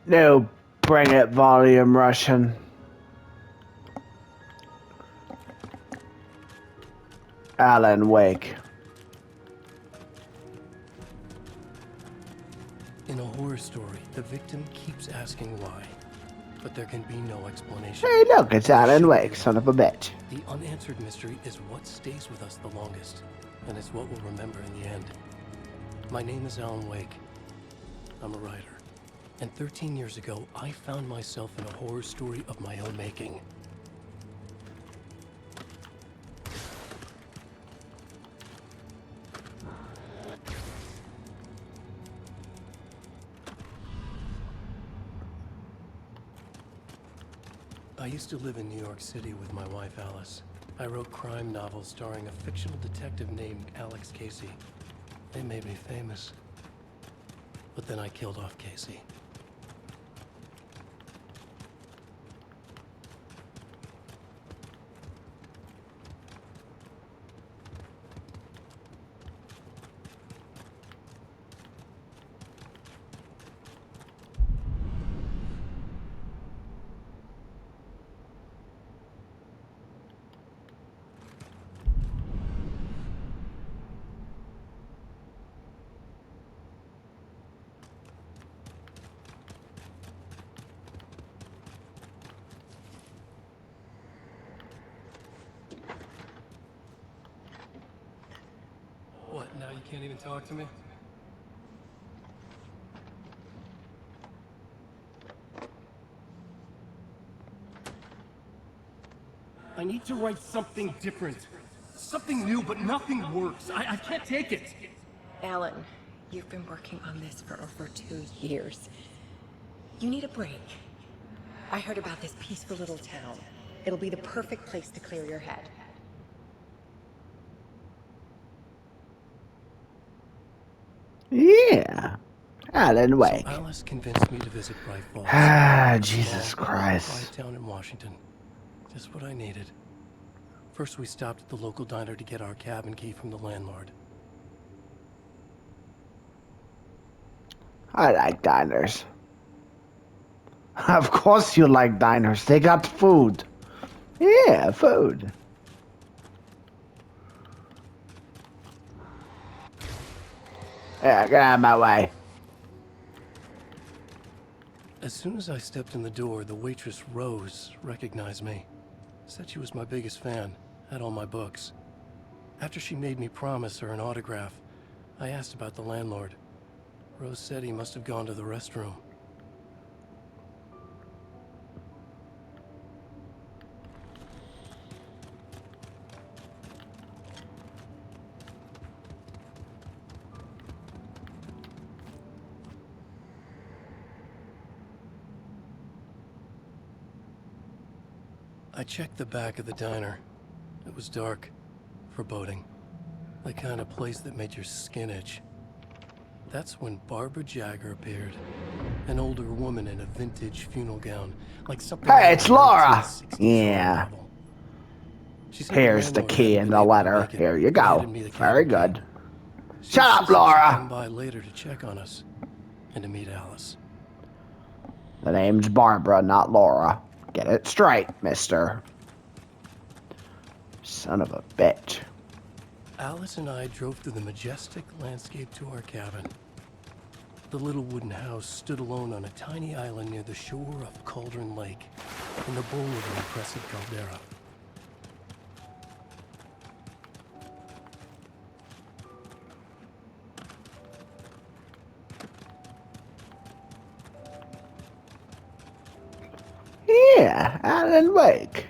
No, bring it, volume Russian. Alan Wake. In a horror story, the victim keeps asking why, but there can be no explanation. Hey, look, it's And there Alan shouldn't Wake, be son one. of a bitch. The unanswered mystery is what stays with us the longest, and it's what we'll remember in the end. My name is Alan Wake. I'm a writer. And 13 years ago, I found myself in a horror story of my own making. I used to live in New York City with my wife, Alice. I wrote crime novels starring a fictional detective named Alex Casey. They made me famous. But then I killed off Casey. What, now you can't even talk to me? I need to write something different. Something new, but nothing works. I can't take it. Alan, you've been working on this for over 2 years. You need a break. I heard about this peaceful little town. It'll be the perfect place to clear your head. Yeah. Alan So Wake. Alice convinced me to visit Bright Falls. Ah, A Jesus small, Christ. quiet town in Washington. Just what I needed. First, we stopped at the local diner to get our cabin key from the landlord. I like diners. Of course you like diners. They got food. Yeah, food. Yeah, get out of my way. As soon as I stepped in the door, the waitress Rose recognized me. Said she was my biggest fan, had all my books. After she made me promise her an autograph, I asked about the landlord. Rose said he must have gone to the restroom. I checked the back of the diner. It was dark, foreboding. The kind of place that made your skin itch. That's when Barbara Jagger appeared. An older woman in a vintage funeral gown, like something out Hey, of it's a Laura. 1960s horror Yeah. novel. She said the Here's the landlord key hadn't in been the able to letter. make it, Here you but handed go. me the Very cabin key. good. She Shut up, insisted she'd come Laura. by later to check on us and to meet Alice. The name's Barbara, not Laura. Get it straight, mister. Son of a bitch. Alice and I drove through the majestic landscape to our cabin. The little wooden house stood alone on a tiny island near the shore of Cauldron Lake, in the bowl of an impressive caldera. Yeah, Alan Wake.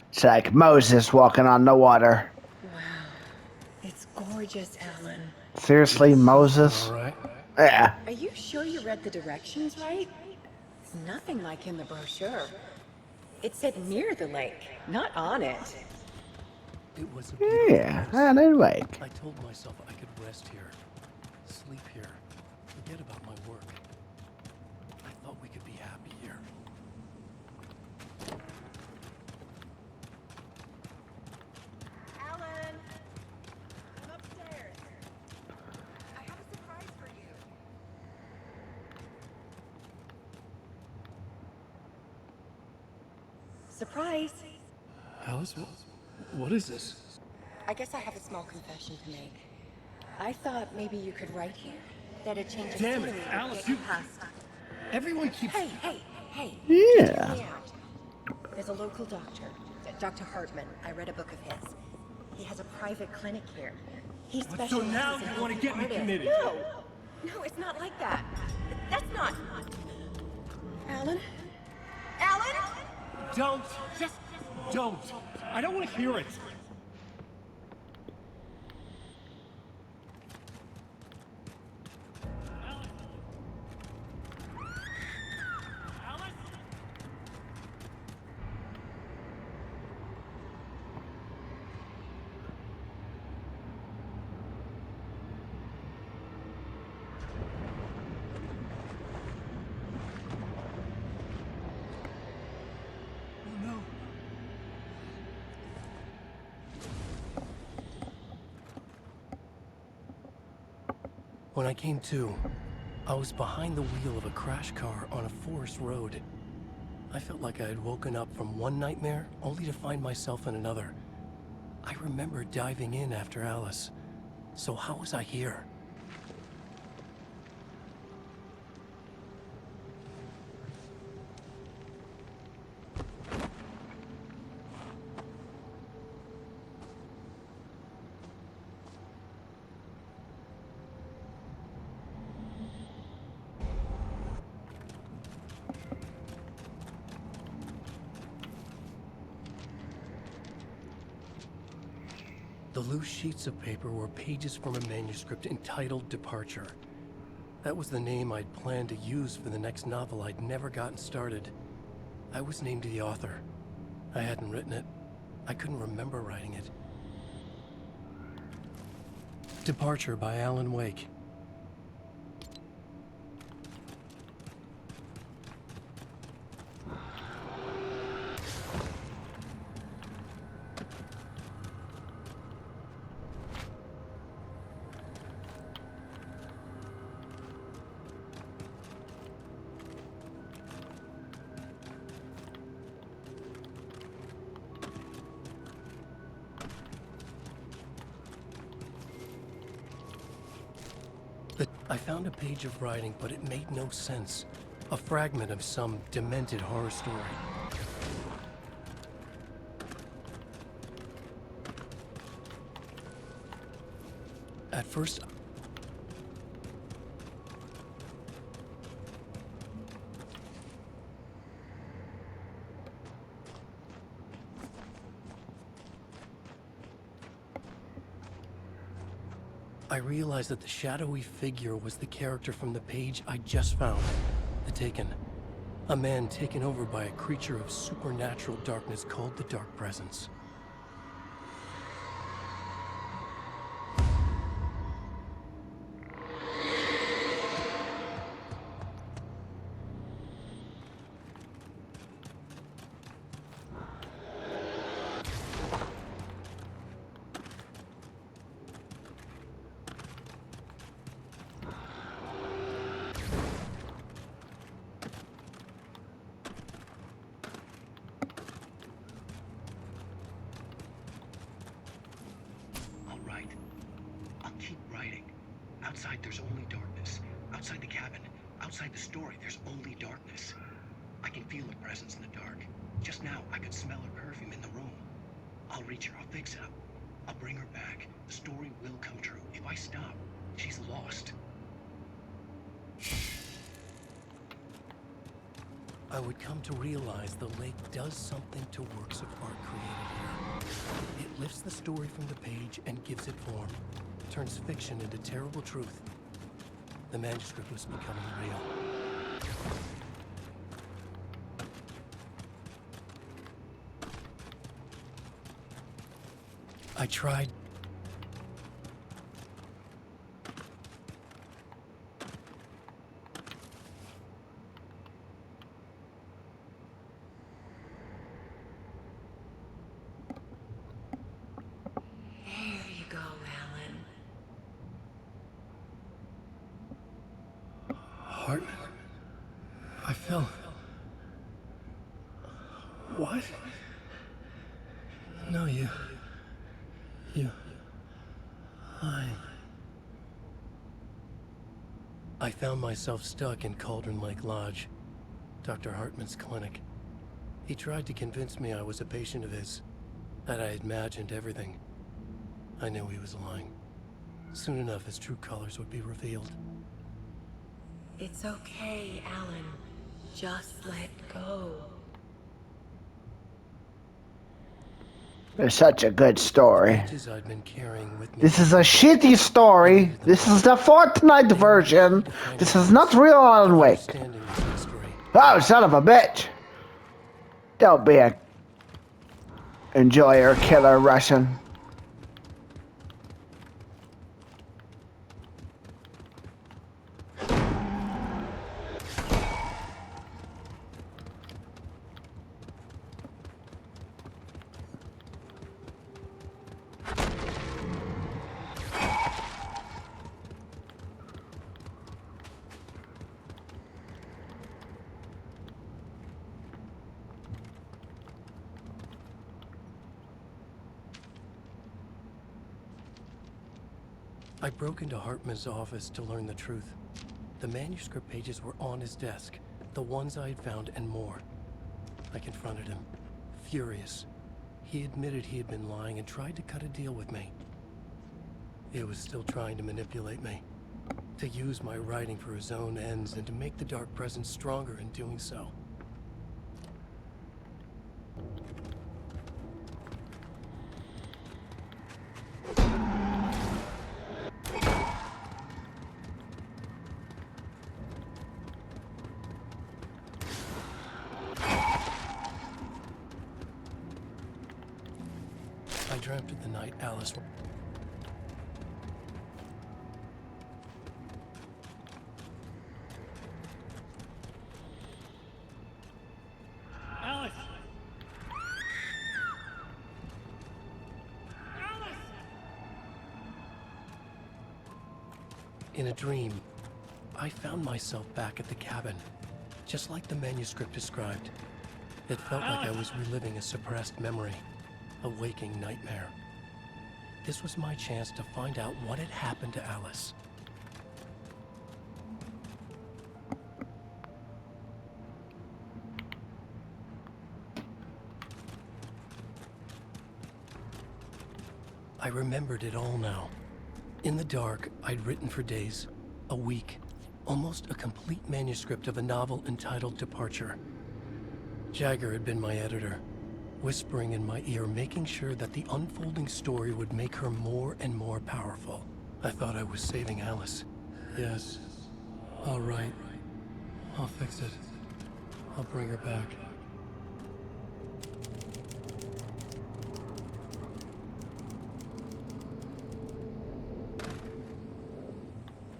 It's like Moses walking on the water. Wow. It's gorgeous, Alan. Seriously, Moses? All right. Yeah. Are you sure you read the directions right? It's nothing like in the brochure. It said near the lake, not on it. It was a beautiful Yeah, place. and then wake. I told myself I could rest here, sleep here, forget about my work. I thought we could be happy here. Alan! Come upstairs. I have a surprise for you. Surprise! Alice, what is this? I guess I have a small confession to make. I thought maybe you could write here that a change of Damn it, scenery would Alice, get you- past. Everyone keeps... Hey! Yeah. Hear me out. There's a local doctor, Dr. Hartman. I read a book of his. He has a private clinic here. He So specializes now in you want to helping get me artists. committed? No, it's not like that. That's not. Alan? Alan? Don't! Just don't! I don't want to hear it! When I came to, I was behind the wheel of a crash car on a forest road. I felt like I had woken up from one nightmare only to find myself in another. I remember diving in after Alice. So how was I here? The loose sheets of paper were pages from a manuscript entitled Departure. That was the name I'd planned to use for the next novel I'd never gotten started. I was named the author. I hadn't written it. I couldn't remember writing it. Departure by Alan Wake. I found a page of writing, but it made no sense. A fragment of some demented horror story. At first, I realized that the shadowy figure was the character from the page I just found, The Taken. A man taken over by a creature of supernatural darkness called the Dark Presence. Outside, there's only darkness. Outside the cabin, outside the story, there's only darkness. I can feel a presence in the dark. Just now, I could smell her perfume in the room. I'll reach her. I'll fix it up. I'll bring her back. The story will come true. If I stop, she's lost. I would come to realize the lake does something to works of art created here. It lifts the story from the page and gives it form, turns fiction into terrible truth. The manuscript was becoming real. I tried. There you go, Alan. Hartman? I fell. What? No, you. I found myself stuck in Cauldron Lake Lodge, Dr. Hartman's clinic. He tried to convince me I was a patient of his, that I had imagined everything. I knew he was lying. Soon enough, his true colors would be revealed. It's okay, Alan. Just let go. It's such a good story. Pages I'd been carrying with me. This is a shitty story. This is the Fortnite version. This is not real Alan Wake. Understanding this history. Oh, son of a bitch. Don't be a enjoyer, killer Russian. I broke into Hartman's office to learn the truth. The manuscript pages were on his desk, the ones I had found and more. I confronted him, furious. He admitted he had been lying and tried to cut a deal with me. He was still trying to manipulate me, to use my writing for his own ends and to make the Dark Presence stronger in doing so. I dreamt of the night Alice... Alice! Alice! In a dream, I found myself back at the cabin, just like the manuscript described. It felt like I was reliving a suppressed memory, a waking nightmare. This was my chance to find out what had happened to Alice. I remembered it all now. In the dark, I'd written for days, a week, almost a complete manuscript of a novel entitled Departure. Jagger had been my editor, whispering in my ear, making sure that the unfolding story would make her more and more powerful. I thought I was saving Alice. Yes. All right. I'll fix it. I'll bring her back.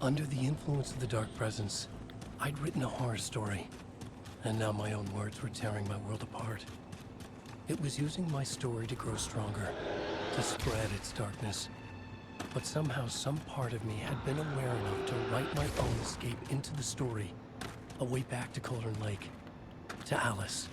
Under the influence of the Dark Presence, I'd written a horror story, and now my own words were tearing my world apart. It was using my story to grow stronger, to spread its darkness. But somehow some part of me had been aware enough to write my own escape into the story, a way back to Cauldron Lake, to Alice.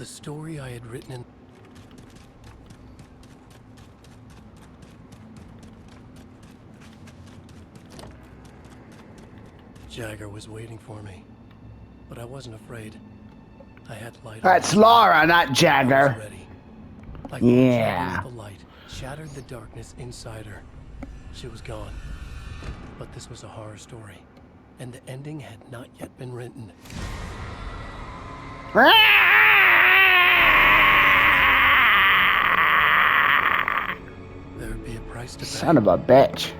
The story I had written in... Jagger was waiting for me, but I wasn't afraid. I had light. That's Laura, not I was Jagger. ready. I Yeah. the light, shattered the darkness inside her. She was gone. But this was a horror story, and the ending had not yet been written. There would be a price to pay. Son of a bitch.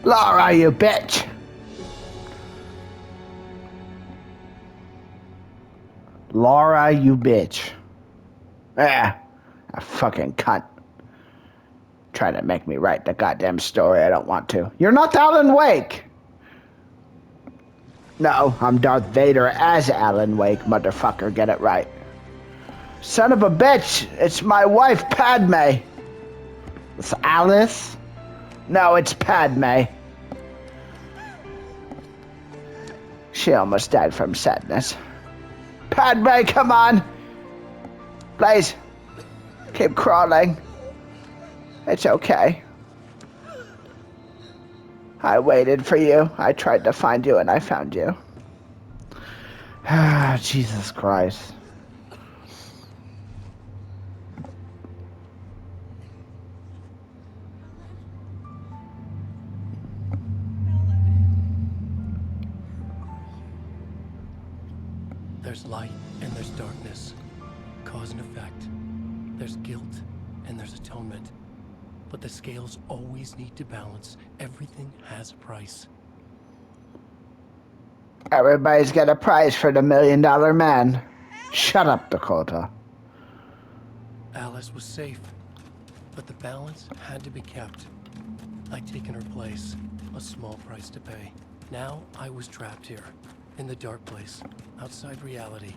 Laura, you bitch. Laura, you bitch. Ah, a fucking cunt. Trying to make me write the goddamn story I don't want to. You're not Alan Wake. No, I'm Darth Vader as Alan Wake, motherfucker. Get it right. Son of a bitch. It's my wife, Padme. It's Alice? No, it's Padme. She almost died from sadness. Padme, come on. Please. Keep crawling. It's okay. I waited for you. I tried to find you and I found you. Ah, Jesus Christ. There's light and there's darkness, cause and effect. There's guilt and there's atonement. But the scales always need to balance. Everything has a price. Everybody's got a price for the $1 Million Man. Shut up, Dakota. Alice was safe, but the balance had to be kept. I'd taken her place, a small price to pay. Now I was trapped here, in the dark place, outside reality.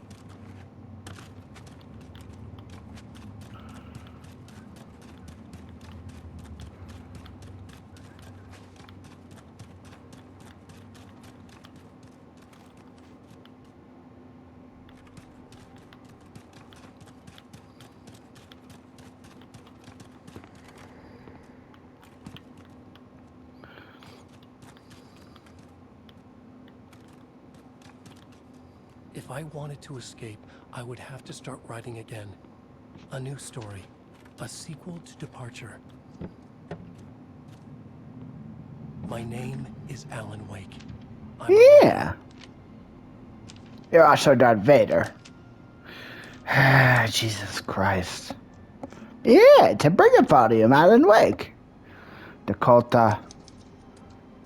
If I wanted to escape, I would have to start writing again. A new story. A sequel to Departure. My name is Alan Wake. Yeah. You're also Darth Vader. Jesus Christ. Yeah, to bring a volume, Alan Wake. Dakota.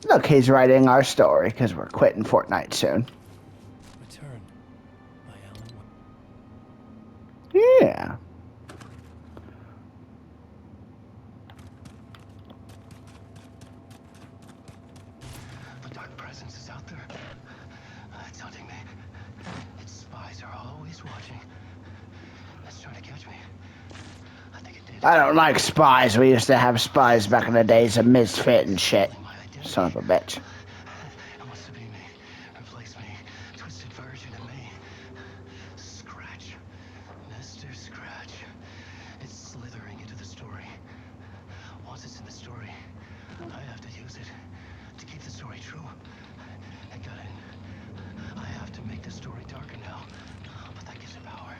Look, he's writing our story because we're quitting Fortnite soon. Return by Alan Wake. Yeah. The dark presence is out there. It's hunting me. Its spies are always watching. It's trying to catch me. I think it did. I don't like spies. We used to have spies back in the days of Misfit and shit. My identity. Son of a bitch. It wants to be me. Replace me. Twisted version of me. Scratch. Mr. Scratch. It's slithering into the story. Once it's in the story, I have to use it to keep the story true. I got it. I have to make the story darker now. But that gives it power.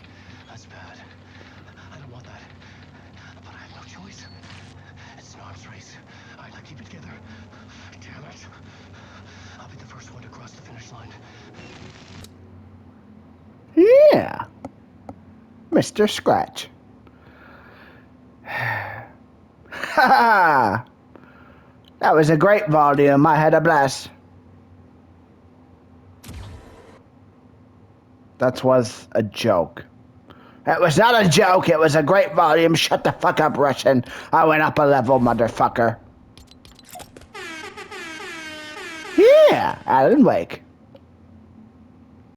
That's bad. I don't want that. But I have no choice. It's an arms race. I have to keep it together. Damn it. I'll be the first one to cross the finish line. Yeah. Mr. Scratch. Ha! That was a great volume. I had a blast. That was a joke. It was not a joke. It was a great volume. Shut the fuck up, Russian. I went up a level, motherfucker. Yeah, Alan Wake.